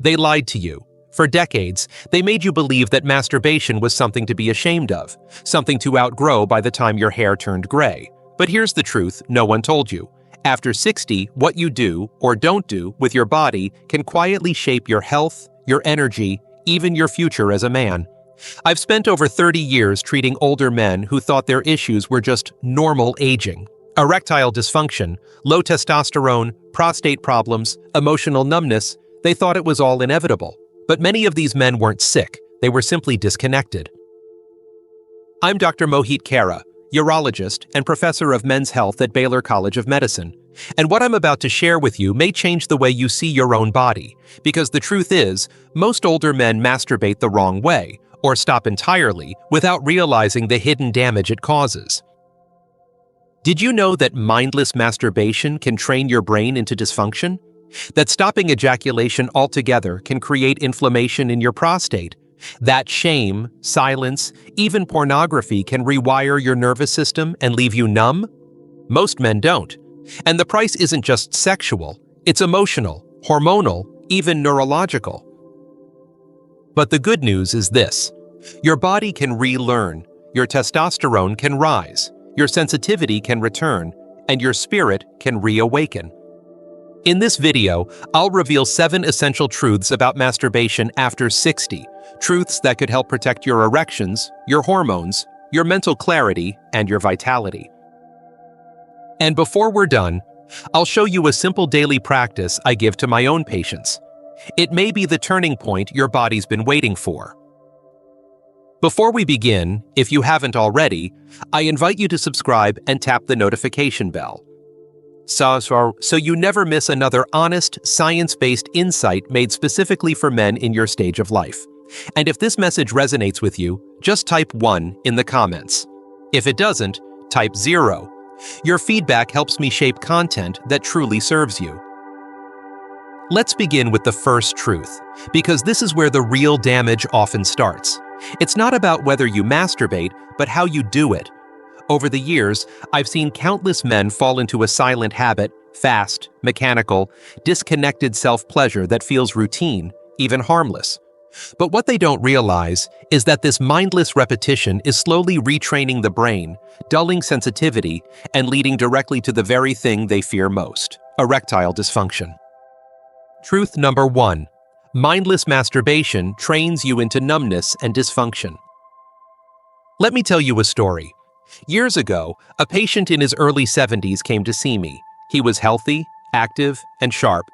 They lied to you. For decades, they made you believe that masturbation was something to be ashamed of, something to outgrow by the time your hair turned gray. But here's the truth no one told you. After 60, what you do or don't do with your body can quietly shape your health, your energy, even your future as a man. I've spent over 30 years treating older men who thought their issues were just normal aging. Erectile dysfunction, low testosterone, prostate problems, emotional numbness, they thought it was all inevitable. But many of these men weren't sick, they were simply disconnected. I'm Dr. Mohit Khera, urologist and professor of men's health at Baylor College of Medicine. And what I'm about to share with you may change the way you see your own body, because the truth is, most older men masturbate the wrong way, or stop entirely, without realizing the hidden damage it causes. Did you know that mindless masturbation can train your brain into dysfunction? That stopping ejaculation altogether can create inflammation in your prostate? That shame, silence, even pornography can rewire your nervous system and leave you numb? Most men don't. And the price isn't just sexual, it's emotional, hormonal, even neurological. But the good news is this: your body can relearn, your testosterone can rise, your sensitivity can return, and your spirit can reawaken. In this video, I'll reveal 7 essential truths about masturbation after 60, truths that could help protect your erections, your hormones, your mental clarity, and your vitality. And before we're done, I'll show you a simple daily practice I give to my own patients. It may be the turning point your body's been waiting for. Before we begin, if you haven't already, I invite you to subscribe and tap the notification bell, so you never miss another honest, science-based insight made specifically for men in your stage of life. And if this message resonates with you, just type 1 in the comments. If it doesn't, type 0. Your feedback helps me shape content that truly serves you. Let's begin with the first truth, because this is where the real damage often starts. It's not about whether you masturbate, but how you do it. Over the years, I've seen countless men fall into a silent habit, fast, mechanical, disconnected self-pleasure that feels routine, even harmless. But what they don't realize is that this mindless repetition is slowly retraining the brain, dulling sensitivity, and leading directly to the very thing they fear most: erectile dysfunction. Truth number 1. Mindless masturbation trains you into numbness and dysfunction. Let me tell you a story. Years ago, a patient in his early 70s came to see me. He was healthy, active, and sharp,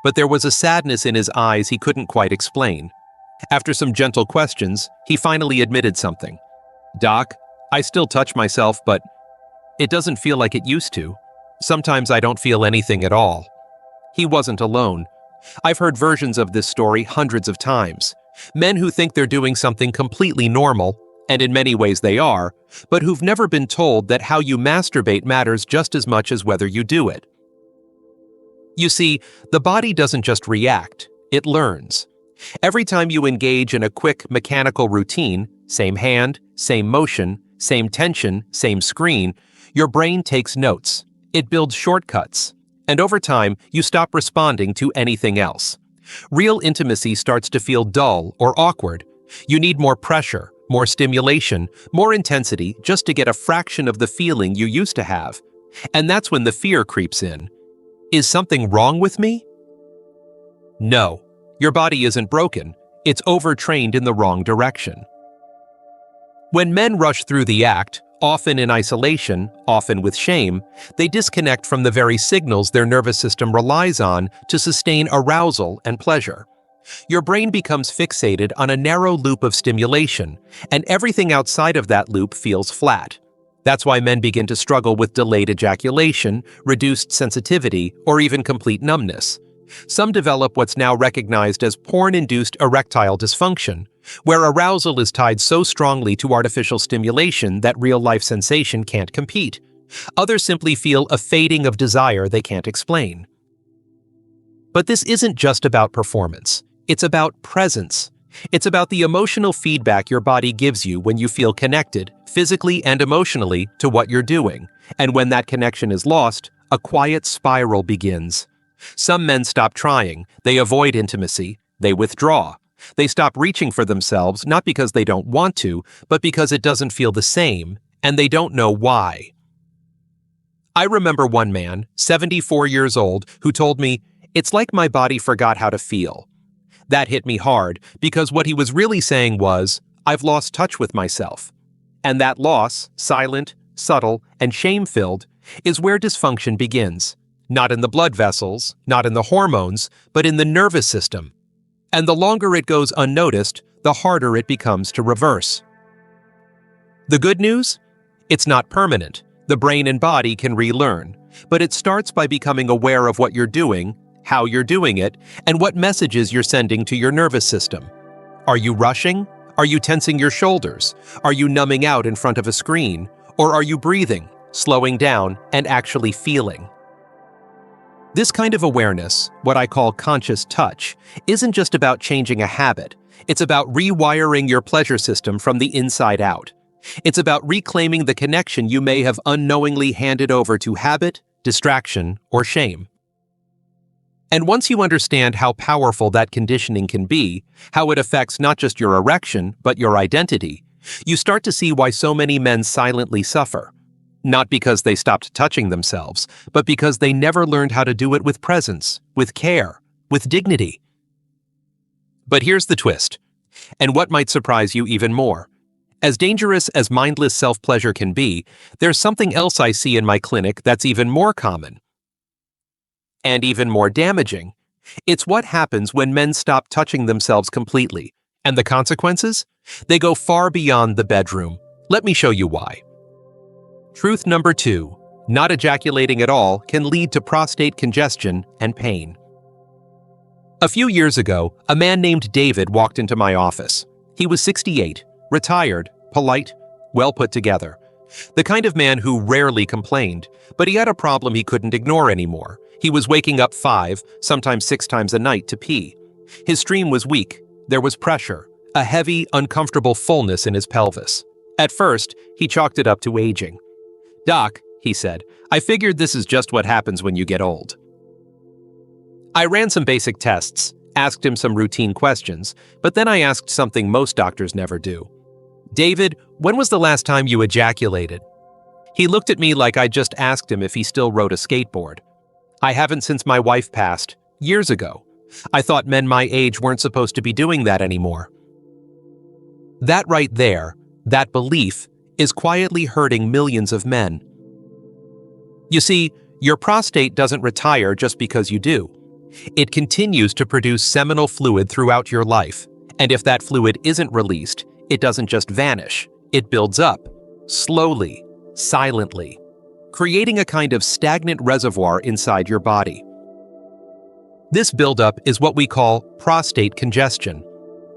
but there was a sadness in his eyes he couldn't quite explain. After some gentle questions, he finally admitted something. "Doc, I still touch myself, but it doesn't feel like it used to. Sometimes I don't feel anything at all." He wasn't alone. I've heard versions of this story hundreds of times. Men who think they're doing something completely normal, and in many ways they are, but who've never been told that how you masturbate matters just as much as whether you do it. You see, the body doesn't just react, it learns. Every time you engage in a quick mechanical routine, same hand, same motion, same tension, same screen, your brain takes notes. It builds shortcuts. And over time, you stop responding to anything else. Real intimacy starts to feel dull or awkward. You need more pressure, more stimulation, more intensity just to get a fraction of the feeling you used to have. And that's when the fear creeps in. Is something wrong with me? No, your body isn't broken. It's overtrained in the wrong direction. When men rush through the act, often in isolation, often with shame, they disconnect from the very signals their nervous system relies on to sustain arousal and pleasure. Your brain becomes fixated on a narrow loop of stimulation, and everything outside of that loop feels flat. That's why men begin to struggle with delayed ejaculation, reduced sensitivity, or even complete numbness. Some develop what's now recognized as porn-induced erectile dysfunction, where arousal is tied so strongly to artificial stimulation that real-life sensation can't compete. Others simply feel a fading of desire they can't explain. But this isn't just about performance. It's about presence. It's about the emotional feedback your body gives you when you feel connected, physically and emotionally, to what you're doing. And when that connection is lost, a quiet spiral begins. Some men stop trying, they avoid intimacy, They withdraw. They stop reaching for themselves, not because they don't want to, but because it doesn't feel the same, and they don't know why. I remember one man, 74 years old, who told me, "It's like my body forgot how to feel." That hit me hard, because what he was really saying was, I've lost touch with myself. And that loss, silent, subtle, and shame-filled, is where dysfunction begins. Not in the blood vessels, not in the hormones, but in the nervous system. And the longer it goes unnoticed, the harder it becomes to reverse. The good news? It's not permanent. The brain and body can relearn, but it starts by becoming aware of what you're doing, how you're doing it, and what messages you're sending to your nervous system. Are you rushing? Are you tensing your shoulders? Are you numbing out in front of a screen? Or are you breathing, slowing down, and actually feeling? This kind of awareness, what I call conscious touch, isn't just about changing a habit. It's about rewiring your pleasure system from the inside out. It's about reclaiming the connection you may have unknowingly handed over to habit, distraction, or shame. And once you understand how powerful that conditioning can be, how it affects not just your erection, but your identity, you start to see why so many men silently suffer. Not because they stopped touching themselves, but because they never learned how to do it with presence, with care, with dignity. But here's the twist, and what might surprise you even more. As dangerous as mindless self-pleasure can be, there's something else I see in my clinic that's even more common. And even more damaging. It's what happens when men stop touching themselves completely. And the consequences? They go far beyond the bedroom. Let me show you why. Truth number 2. Not ejaculating at all can lead to prostate congestion and pain. A few years ago, a man named David walked into my office. He was 68, retired, polite, well put together. The kind of man who rarely complained, but he had a problem he couldn't ignore anymore. He was waking up 5, sometimes 6 times a night to pee. His stream was weak. There was pressure, a heavy, uncomfortable fullness in his pelvis. At first, he chalked it up to aging. "Doc," he said, "I figured this is just what happens when you get old." I ran some basic tests, asked him some routine questions, but then I asked something most doctors never do. "David, when was the last time you ejaculated?" He looked at me like I just asked him if he still rode a skateboard. "I haven't since my wife passed, years ago. I thought men my age weren't supposed to be doing that anymore." That right there, that belief, is quietly hurting millions of men. You see, your prostate doesn't retire just because you do. It continues to produce seminal fluid throughout your life, and if that fluid isn't released, it doesn't just vanish, it builds up, slowly, silently, creating a kind of stagnant reservoir inside your body. This buildup is what we call prostate congestion.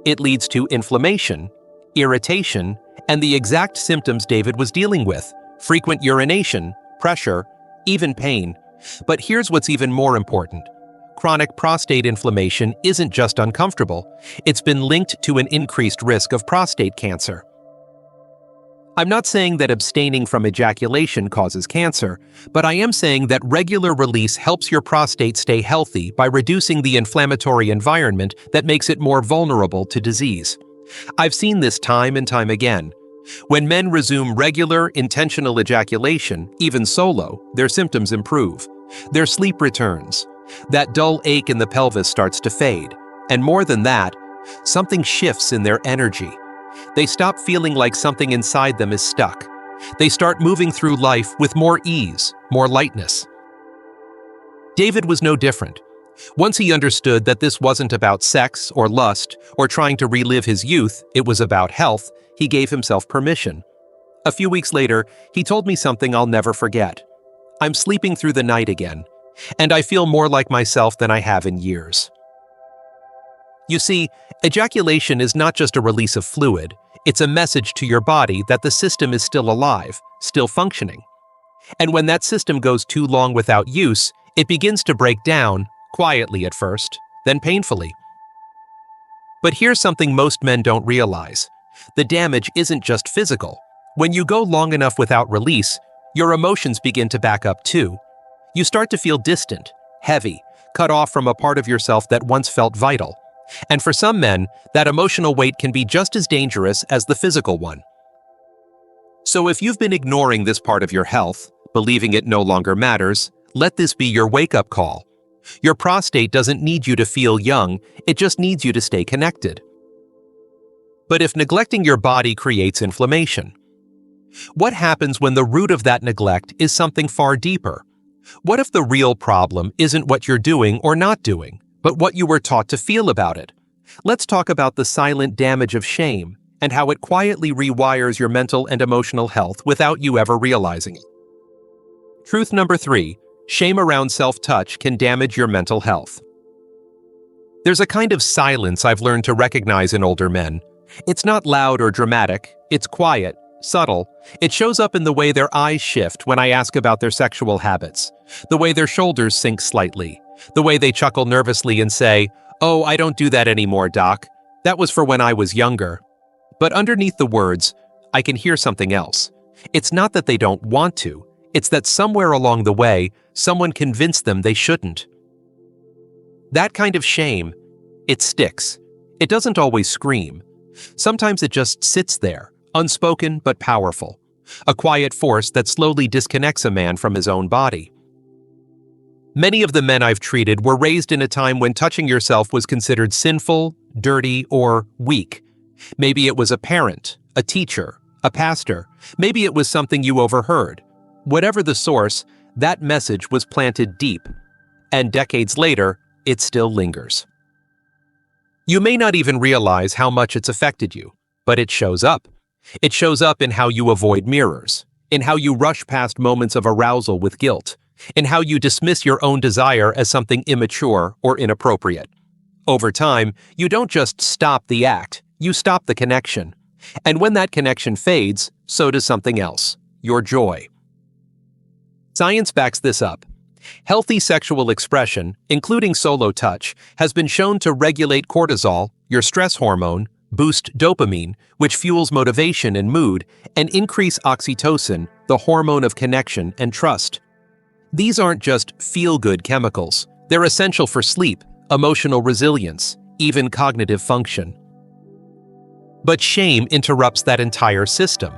It leads to inflammation, irritation, and the exact symptoms David was dealing with: frequent urination, pressure, even pain. But here's what's even more important. Chronic prostate inflammation isn't just uncomfortable, it's been linked to an increased risk of prostate cancer. I'm not saying that abstaining from ejaculation causes cancer, but I am saying that regular release helps your prostate stay healthy by reducing the inflammatory environment that makes it more vulnerable to disease. I've seen this time and time again. When men resume regular, intentional ejaculation, even solo, their symptoms improve. Their sleep returns. That dull ache in the pelvis starts to fade. And more than that, something shifts in their energy. They stop feeling like something inside them is stuck. They start moving through life with more ease, more lightness. David was no different. Once he understood that this wasn't about sex or lust or trying to relive his youth, it was about health, he gave himself permission. A few weeks later, he told me something I'll never forget. "I'm sleeping through the night again, and I feel more like myself than I have in years." You see, ejaculation is not just a release of fluid, it's a message to your body that the system is still alive, still functioning. And when that system goes too long without use, it begins to break down, quietly at first, then painfully. But here's something most men don't realize. The damage isn't just physical. When you go long enough without release, your emotions begin to back up too. You start to feel distant, heavy, cut off from a part of yourself that once felt vital. And for some men, that emotional weight can be just as dangerous as the physical one. So if you've been ignoring this part of your health, believing it no longer matters, let this be your wake-up call. Your prostate doesn't need you to feel young, it just needs you to stay connected. But if neglecting your body creates inflammation? What happens when the root of that neglect is something far deeper? What if the real problem isn't what you're doing or not doing, but what you were taught to feel about it? Let's talk about the silent damage of shame and how it quietly rewires your mental and emotional health without you ever realizing it. Truth number 3, shame around self-touch can damage your mental health. There's a kind of silence I've learned to recognize in older men. It's not loud or dramatic, it's quiet, subtle. It shows up in the way their eyes shift when I ask about their sexual habits, the way their shoulders sink slightly, the way they chuckle nervously and say, "Oh, I don't do that anymore, Doc. That was for when I was younger." But underneath the words, I can hear something else. It's not that they don't want to, it's that somewhere along the way, someone convinced them they shouldn't. That kind of shame, it sticks. It doesn't always scream. Sometimes it just sits there, unspoken but powerful, a quiet force that slowly disconnects a man from his own body. Many of the men I've treated were raised in a time when touching yourself was considered sinful, dirty, or weak. Maybe it was a parent, a teacher, a pastor. Maybe it was something you overheard. Whatever the source, that message was planted deep, and decades later, it still lingers. You may not even realize how much it's affected you, but it shows up. It shows up in how you avoid mirrors, in how you rush past moments of arousal with guilt, in how you dismiss your own desire as something immature or inappropriate. Over time, you don't just stop the act, you stop the connection. And when that connection fades, so does something else, your joy. Science backs this up. Healthy sexual expression, including solo touch, has been shown to regulate cortisol, your stress hormone, boost dopamine, which fuels motivation and mood, and increase oxytocin, the hormone of connection and trust. These aren't just feel-good chemicals. They're essential for sleep, emotional resilience, even cognitive function. But shame interrupts that entire system.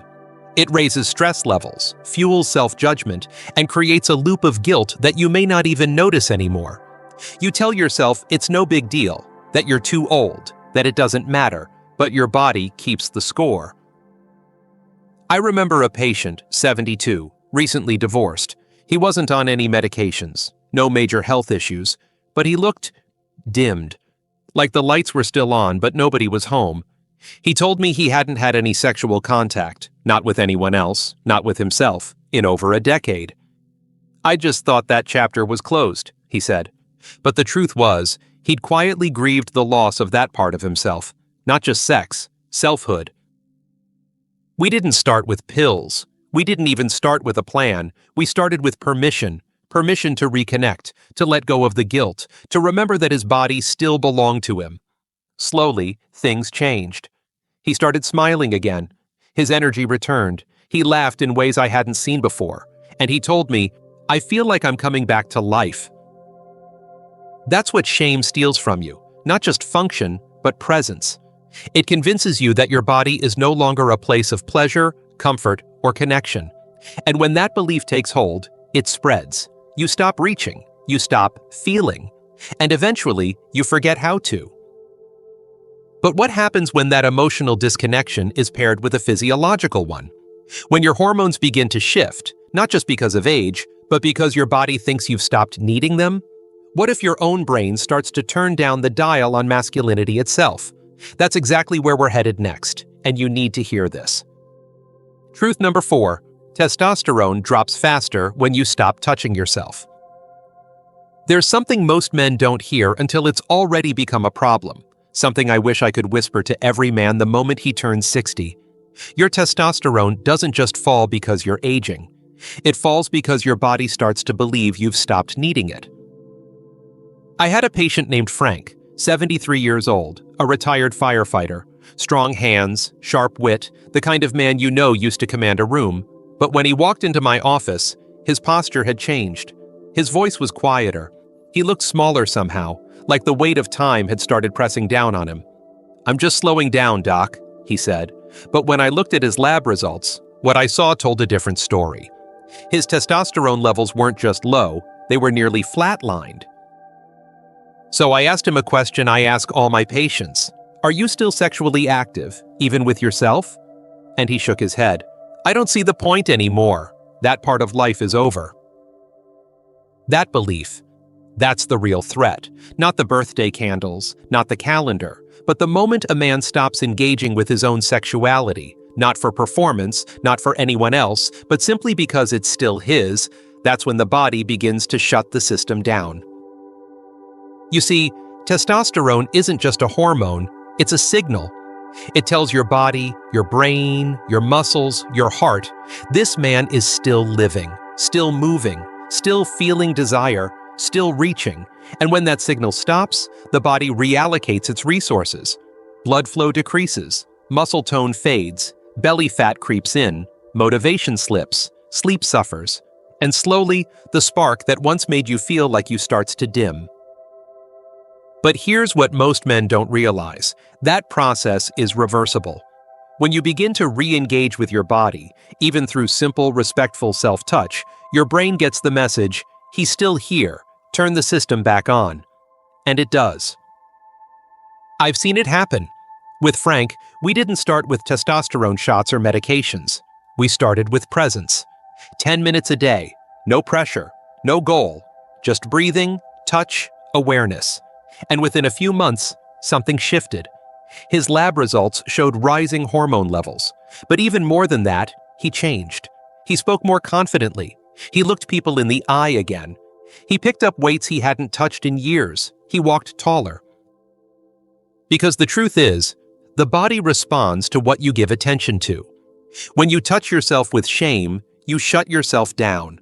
It raises stress levels, fuels self-judgment, and creates a loop of guilt that you may not even notice anymore. You tell yourself it's no big deal, that you're too old, that it doesn't matter, but your body keeps the score. I remember a patient, 72, recently divorced. He wasn't on any medications, no major health issues, but he looked dimmed, like the lights were still on but nobody was home. He told me he hadn't had any sexual contact, not with anyone else, not with himself, in over a decade. "I just thought that chapter was closed," he said. But the truth was, he'd quietly grieved the loss of that part of himself, not just sex, selfhood. We didn't start with pills. We didn't even start with a plan. We started with permission. Permission to reconnect, to let go of the guilt, to remember that his body still belonged to him. Slowly, things changed. He started smiling again. His energy returned. He laughed in ways I hadn't seen before. And he told me, "I feel like I'm coming back to life." That's what shame steals from you. Not just function, but presence. It convinces you that your body is no longer a place of pleasure, comfort, or connection. And when that belief takes hold, it spreads. You stop reaching. You stop feeling. And eventually, you forget how to. But what happens when that emotional disconnection is paired with a physiological one? When your hormones begin to shift, not just because of age, but because your body thinks you've stopped needing them? What if your own brain starts to turn down the dial on masculinity itself? That's exactly where we're headed next, and you need to hear this. Truth number 4, testosterone drops faster when you stop touching yourself. There's something most men don't hear until it's already become a problem. Something I wish I could whisper to every man the moment he turns 60. Your testosterone doesn't just fall because you're aging. It falls because your body starts to believe you've stopped needing it. I had a patient named Frank, 73 years old, a retired firefighter, strong hands, sharp wit, the kind of man you know used to command a room. But when he walked into my office, his posture had changed. His voice was quieter. He looked smaller somehow, like the weight of time had started pressing down on him. "I'm just slowing down, Doc," he said. But when I looked at his lab results, what I saw told a different story. His testosterone levels weren't just low, they were nearly flatlined. So I asked him a question I ask all my patients. "Are you still sexually active, even with yourself?" And he shook his head. "I don't see the point anymore. That part of life is over." That belief, that's the real threat. Not the birthday candles, not the calendar, but the moment a man stops engaging with his own sexuality, not for performance, not for anyone else, but simply because it's still his, that's when the body begins to shut the system down. You see, testosterone isn't just a hormone, it's a signal. It tells your body, your brain, your muscles, your heart, this man is still living, still moving, still feeling desire, still reaching. And when that signal stops, the body reallocates its resources. Blood flow decreases, muscle tone fades, belly fat creeps in, motivation slips, sleep suffers, and slowly, the spark that once made you feel like you starts to dim. But here's what most men don't realize. That process is reversible. When you begin to re-engage with your body, even through simple, respectful self-touch, your brain gets the message, "He's still here, turn the system back on." And it does. I've seen it happen. With Frank, we didn't start with testosterone shots or medications. We started with presence. 10 minutes a day, no pressure, no goal, just breathing, touch, awareness. And within a few months, something shifted. His lab results showed rising hormone levels. But even more than that, he changed. He spoke more confidently. He looked people in the eye again. He picked up weights he hadn't touched in years. He walked taller. Because the truth is, the body responds to what you give attention to. When you touch yourself with shame, you shut yourself down.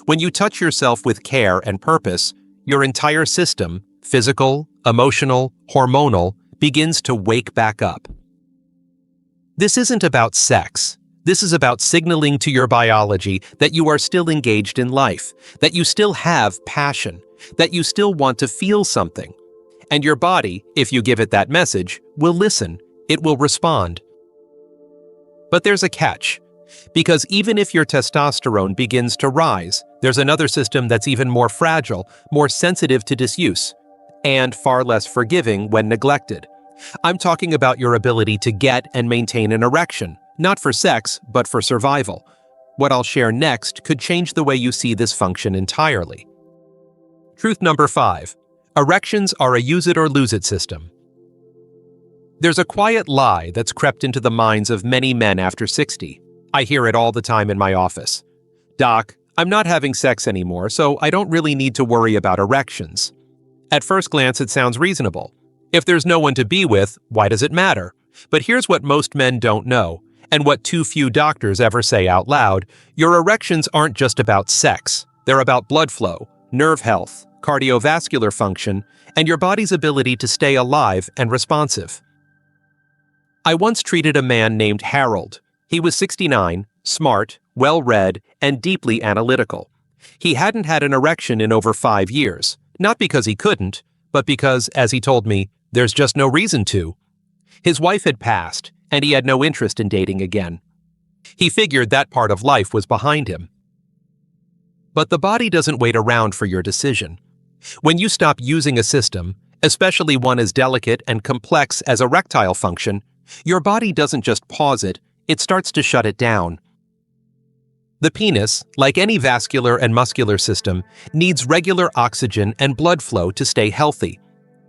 When you touch yourself with care and purpose, your entire system, physical, emotional, hormonal, begins to wake back up. This isn't about sex. This is about signaling to your biology that you are still engaged in life, that you still have passion, that you still want to feel something. And your body, if you give it that message, will listen. It will respond. But there's a catch. Because even if your testosterone begins to rise, there's another system that's even more fragile, more sensitive to disuse, and far less forgiving when neglected. I'm talking about your ability to get and maintain an erection, not for sex, but for survival. What I'll share next could change the way you see this function entirely. Truth number 5. Erections are a use-it-or-lose-it system. There's a quiet lie that's crept into the minds of many men after 60. I hear it all the time in my office. "Doc, I'm not having sex anymore, so I don't really need to worry about erections." At first glance, it sounds reasonable. If there's no one to be with, why does it matter? But here's what most men don't know, and what too few doctors ever say out loud. Your erections aren't just about sex. They're about blood flow, nerve health, cardiovascular function, and your body's ability to stay alive and responsive. I once treated a man named Harold. He was 69, smart, well-read, and deeply analytical. He hadn't had an erection in over 5 years, not because he couldn't, but because, as he told me, there's just no reason to. His wife had passed, and he had no interest in dating again. He figured that part of life was behind him. But the body doesn't wait around for your decision. When you stop using a system, especially one as delicate and complex as erectile function, your body doesn't just pause it, it starts to shut it down. The penis, like any vascular and muscular system, needs regular oxygen and blood flow to stay healthy.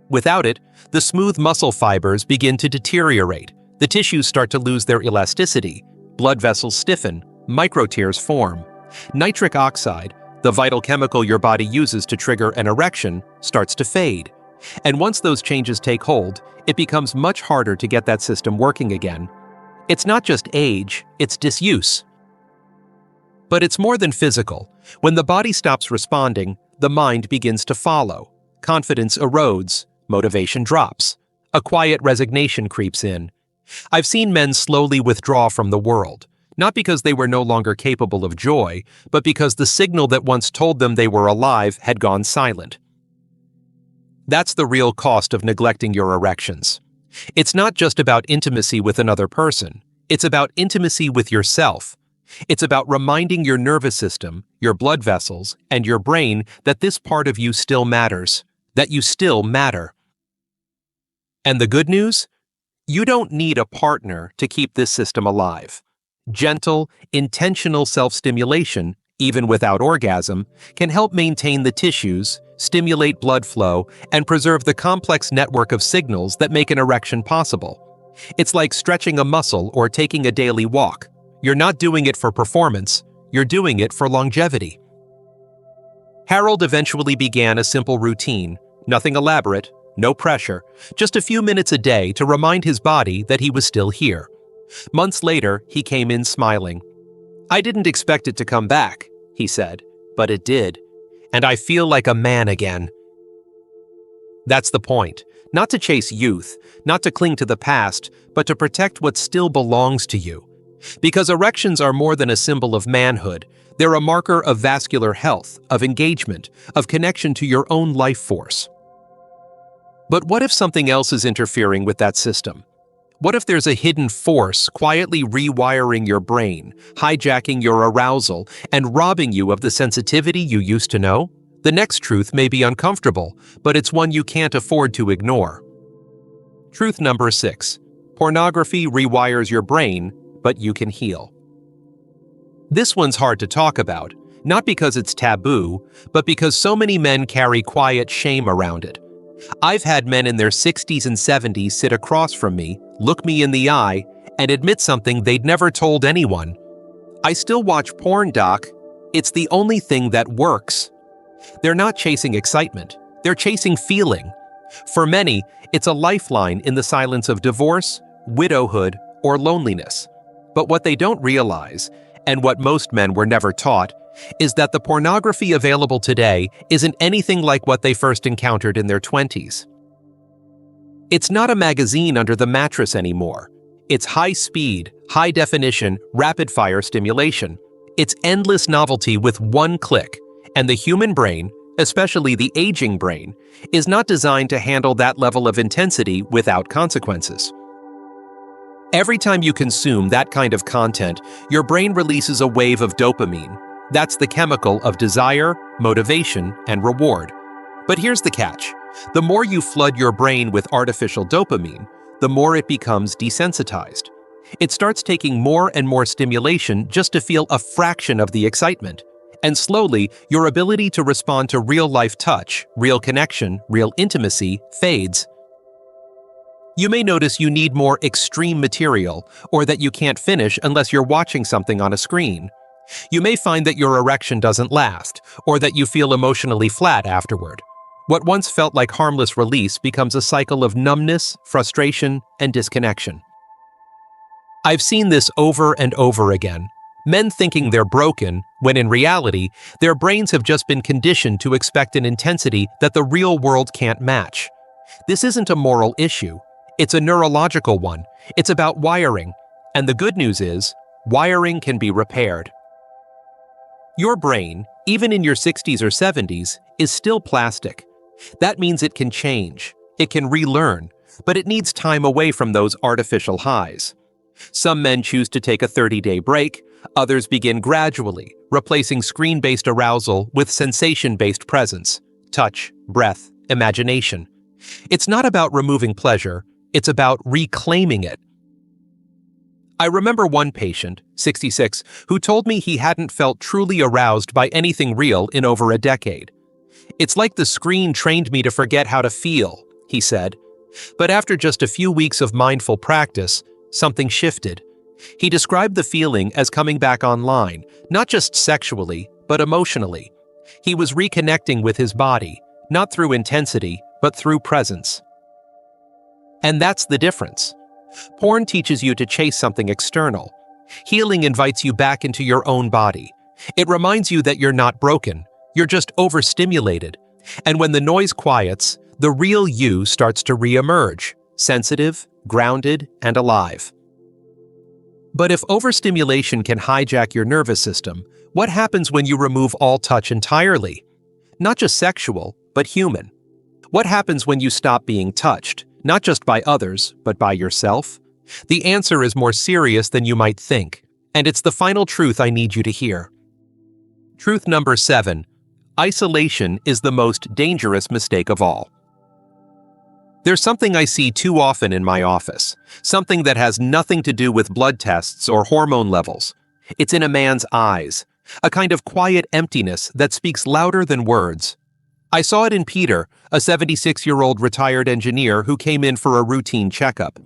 Without it, the smooth muscle fibers begin to deteriorate, the tissues start to lose their elasticity, blood vessels stiffen, microtears form. Nitric oxide, the vital chemical your body uses to trigger an erection, starts to fade. And once those changes take hold, it becomes much harder to get that system working again. It's not just age, it's disuse. But it's more than physical. When the body stops responding, the mind begins to follow. Confidence erodes, motivation drops. A quiet resignation creeps in. I've seen men slowly withdraw from the world, not because they were no longer capable of joy, but because the signal that once told them they were alive had gone silent. That's the real cost of neglecting your erections. It's not just about intimacy with another person. It's about intimacy with yourself. It's about reminding your nervous system, your blood vessels, and your brain that this part of you still matters, that you still matter. And the good news? You don't need a partner to keep this system alive. Gentle, intentional self-stimulation, even without orgasm, can help maintain the tissues, stimulate blood flow, and preserve the complex network of signals that make an erection possible. It's like stretching a muscle or taking a daily walk. You're not doing it for performance, you're doing it for longevity. Harold eventually began a simple routine, nothing elaborate, no pressure, just a few minutes a day to remind his body that he was still here. Months later, he came in smiling. "I didn't expect it to come back," he said, "but it did. And I feel like a man again." That's the point. Not to chase youth, not to cling to the past, but to protect what still belongs to you. Because erections are more than a symbol of manhood. They're a marker of vascular health, of engagement, of connection to your own life force. But what if something else is interfering with that system? What if there's a hidden force quietly rewiring your brain, hijacking your arousal, and robbing you of the sensitivity you used to know? The next truth may be uncomfortable, but it's one you can't afford to ignore. Truth number 6. Pornography rewires your brain, but you can heal. This one's hard to talk about, not because it's taboo, but because so many men carry quiet shame around it. I've had men in their 60s and 70s sit across from me, look me in the eye, and admit something they'd never told anyone. "I still watch porn, doc. It's the only thing that works." They're not chasing excitement. They're chasing feeling. For many, it's a lifeline in the silence of divorce, widowhood, or loneliness. But what they don't realize, and what most men were never taught, is that the pornography available today isn't anything like what they first encountered in their 20s. It's not a magazine under the mattress anymore. It's high-speed, high-definition, rapid-fire stimulation. It's endless novelty with one click, and the human brain, especially the aging brain, is not designed to handle that level of intensity without consequences. Every time you consume that kind of content, your brain releases a wave of dopamine. That's the chemical of desire, motivation, and reward. But here's the catch. The more you flood your brain with artificial dopamine, the more it becomes desensitized. It starts taking more and more stimulation just to feel a fraction of the excitement. And slowly, your ability to respond to real-life touch, real connection, real intimacy fades. You may notice you need more extreme material, or that you can't finish unless you're watching something on a screen. You may find that your erection doesn't last, or that you feel emotionally flat afterward. What once felt like harmless release becomes a cycle of numbness, frustration, and disconnection. I've seen this over and over again. Men thinking they're broken, when in reality, their brains have just been conditioned to expect an intensity that the real world can't match. This isn't a moral issue. It's a neurological one. It's about wiring. And the good news is, wiring can be repaired. Your brain, even in your 60s or 70s, is still plastic. That means it can change, it can relearn, but it needs time away from those artificial highs. Some men choose to take a 30-day break, others begin gradually, replacing screen-based arousal with sensation-based presence, touch, breath, imagination. It's not about removing pleasure, it's about reclaiming it. I remember one patient, 66, who told me he hadn't felt truly aroused by anything real in over a decade. "It's like the screen trained me to forget how to feel," he said. But after just a few weeks of mindful practice, something shifted. He described the feeling as coming back online, not just sexually, but emotionally. He was reconnecting with his body, not through intensity, but through presence. And that's the difference. Porn teaches you to chase something external. Healing invites you back into your own body. It reminds you that you're not broken, you're just overstimulated. And when the noise quiets, the real you starts to re-emerge, sensitive, grounded, and alive. But if overstimulation can hijack your nervous system, what happens when you remove all touch entirely? Not just sexual, but human. What happens when you stop being touched, not just by others, but by yourself? The answer is more serious than you might think, and it's the final truth I need you to hear. Truth number 7. Isolation is the most dangerous mistake of all. There's something I see too often in my office, something that has nothing to do with blood tests or hormone levels. It's in a man's eyes, a kind of quiet emptiness that speaks louder than words. I saw it in Peter, a 76-year-old retired engineer who came in for a routine checkup.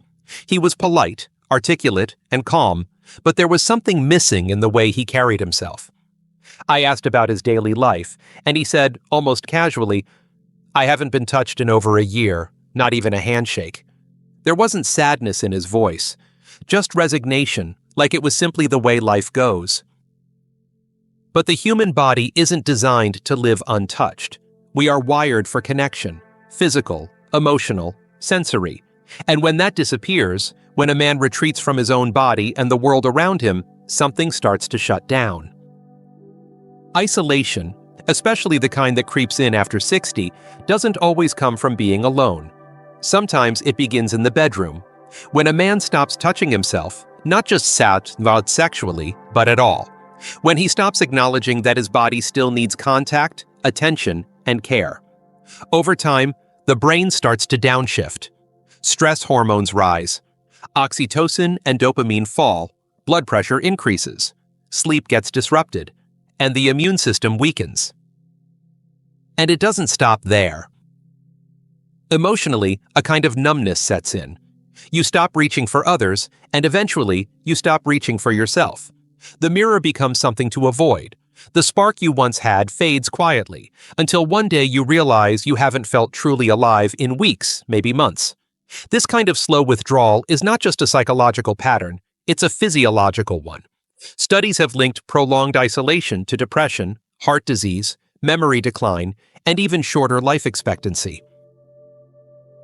He was polite, articulate, and calm, but there was something missing in the way he carried himself. I asked about his daily life, and he said, almost casually, "I haven't been touched in over a year, not even a handshake." There wasn't sadness in his voice, just resignation, like it was simply the way life goes. But the human body isn't designed to live untouched. We are wired for connection, physical, emotional, sensory. And when that disappears, when a man retreats from his own body and the world around him, something starts to shut down. Isolation, especially the kind that creeps in after 60, doesn't always come from being alone. Sometimes it begins in the bedroom, when a man stops touching himself, not just sexually, but at all. When he stops acknowledging that his body still needs contact, attention, and care. Over time, the brain starts to downshift. Stress hormones rise. Oxytocin and dopamine fall. Blood pressure increases. Sleep gets disrupted. And the immune system weakens. And it doesn't stop there. Emotionally, a kind of numbness sets in. You stop reaching for others, and eventually, you stop reaching for yourself. The mirror becomes something to avoid. The spark you once had fades quietly, until one day you realize you haven't felt truly alive in weeks, maybe months. This kind of slow withdrawal is not just a psychological pattern, it's a physiological one. Studies have linked prolonged isolation to depression, heart disease, memory decline, and even shorter life expectancy.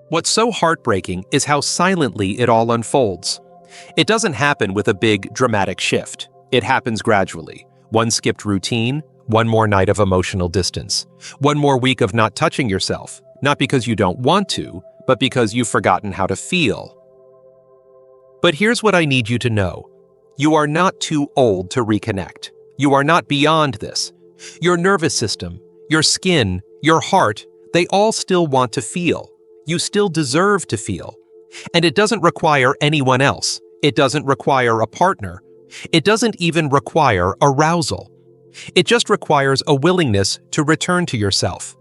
What's so heartbreaking is how silently it all unfolds. It doesn't happen with a big, dramatic shift. It happens gradually. One skipped routine, one more night of emotional distance, one more week of not touching yourself, not because you don't want to, but because you've forgotten how to feel. But here's what I need you to know. You are not too old to reconnect. You are not beyond this. Your nervous system, your skin, your heart, they all still want to feel. You still deserve to feel. And it doesn't require anyone else. It doesn't require a partner. It doesn't even require arousal. It just requires a willingness to return to yourself.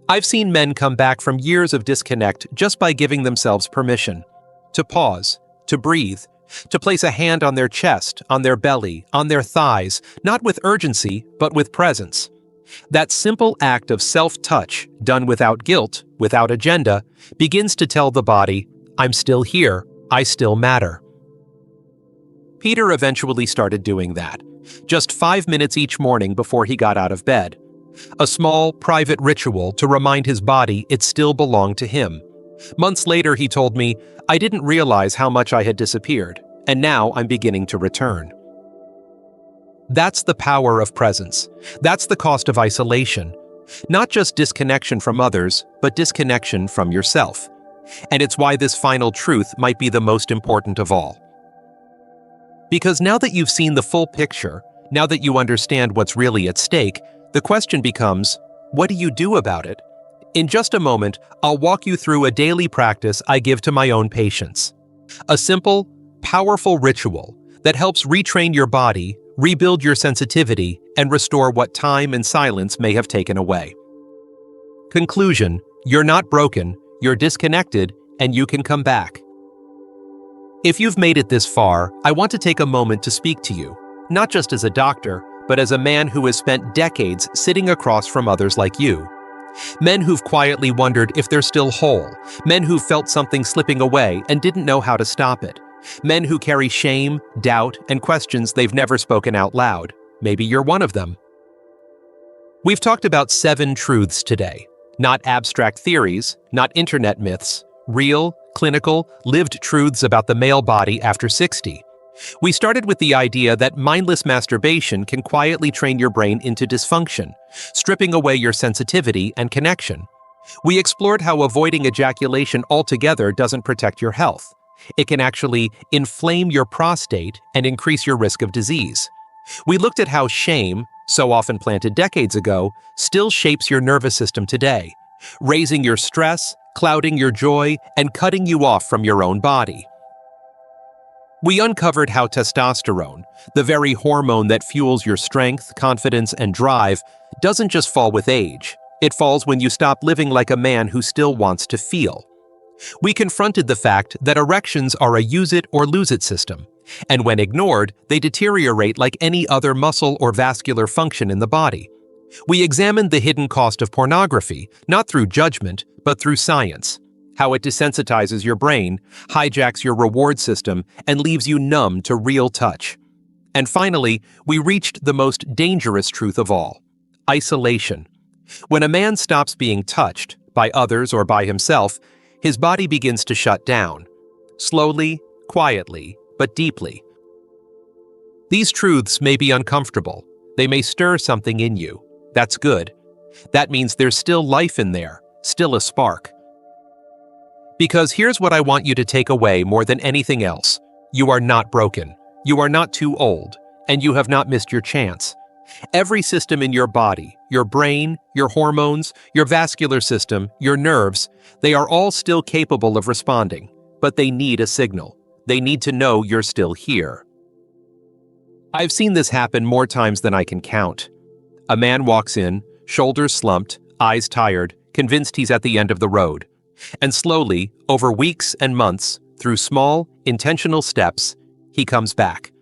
I've seen men come back from years of disconnect just by giving themselves permission to pause, to breathe, to place a hand on their chest, on their belly, on their thighs, not with urgency, but with presence. That simple act of self-touch, done without guilt, without agenda, begins to tell the body, I'm still here, I still matter. Peter eventually started doing that, just 5 minutes each morning before he got out of bed. A small, private ritual to remind his body it still belonged to him. Months later, he told me, I didn't realize how much I had disappeared, and now I'm beginning to return. That's the power of presence. That's the cost of isolation. Not just disconnection from others, but disconnection from yourself. And it's why this final truth might be the most important of all. Because now that you've seen the full picture, now that you understand what's really at stake, the question becomes, what do you do about it? In just a moment, I'll walk you through a daily practice I give to my own patients. A simple, powerful ritual that helps retrain your body, rebuild your sensitivity, and restore what time and silence may have taken away. Conclusion: you're not broken, you're disconnected, and you can come back. If you've made it this far, I want to take a moment to speak to you, not just as a doctor, but as a man who has spent decades sitting across from others like you. Men who've quietly wondered if they're still whole, men who've felt something slipping away and didn't know how to stop it, men who carry shame, doubt, and questions they've never spoken out loud. Maybe you're one of them. We've talked about 7 truths today, not abstract theories, not internet myths, real, clinical, lived truths about the male body after 60. We started with the idea that mindless masturbation can quietly train your brain into dysfunction, stripping away your sensitivity and connection. We explored how avoiding ejaculation altogether doesn't protect your health. It can actually inflame your prostate and increase your risk of disease. We looked at how shame, so often planted decades ago, still shapes your nervous system today, raising your stress, clouding your joy, and cutting you off from your own body. We uncovered how testosterone, the very hormone that fuels your strength, confidence, and drive, doesn't just fall with age. It falls when you stop living like a man who still wants to feel. We confronted the fact that erections are a use-it-or-lose-it system, and when ignored, they deteriorate like any other muscle or vascular function in the body. We examined the hidden cost of pornography, not through judgment, but through science. How it desensitizes your brain, hijacks your reward system, and leaves you numb to real touch. And finally, we reached the most dangerous truth of all: isolation. When a man stops being touched, by others or by himself, his body begins to shut down. Slowly, quietly, but deeply. These truths may be uncomfortable. They may stir something in you. That's good. That means there's still life in there, still a spark. Because here's what I want you to take away more than anything else. You are not broken. You are not too old, and you have not missed your chance. Every system in your body, your brain, your hormones, your vascular system, your nerves, they are all still capable of responding, but they need a signal. They need to know you're still here. I've seen this happen more times than I can count. A man walks in, shoulders slumped, eyes tired, convinced he's at the end of the road. And slowly, over weeks and months, through small, intentional steps, he comes back.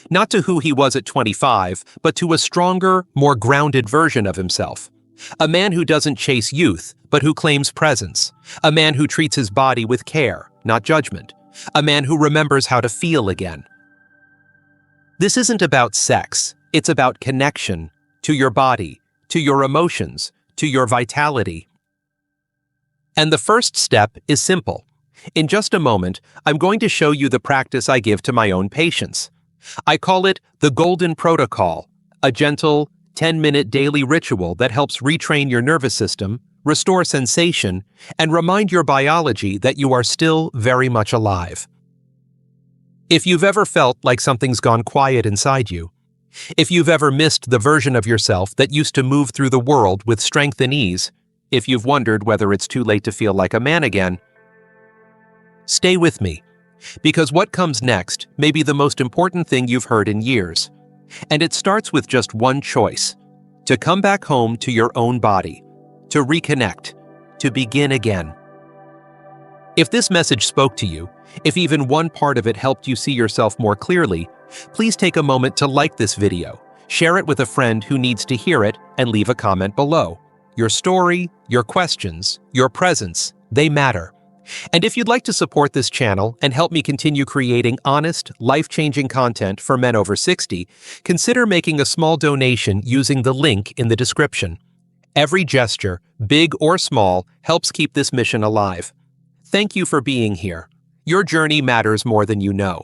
Not to who he was at 25, but to a stronger, more grounded version of himself. A man who doesn't chase youth, but who claims presence. A man who treats his body with care, not judgment. A man who remembers how to feel again. This isn't about sex. It's about connection to your body, to your emotions, to your vitality. And the first step is simple. In just a moment, I'm going to show you the practice I give to my own patients. I call it the Golden Protocol, a gentle, 10-minute daily ritual that helps retrain your nervous system, restore sensation, and remind your biology that you are still very much alive. If you've ever felt like something's gone quiet inside you, if you've ever missed the version of yourself that used to move through the world with strength and ease, if you've wondered whether it's too late to feel like a man again, stay with me, because what comes next may be the most important thing you've heard in years. And it starts with just one choice: to come back home to your own body, to reconnect, to begin again. If this message spoke to you, if even one part of it helped you see yourself more clearly, please take a moment to like this video, share it with a friend who needs to hear it, and leave a comment below. Your story, your questions, your presence, they matter. And if you'd like to support this channel and help me continue creating honest, life-changing content for men over 60, consider making a small donation using the link in the description. Every gesture, big or small, helps keep this mission alive. Thank you for being here. Your journey matters more than you know.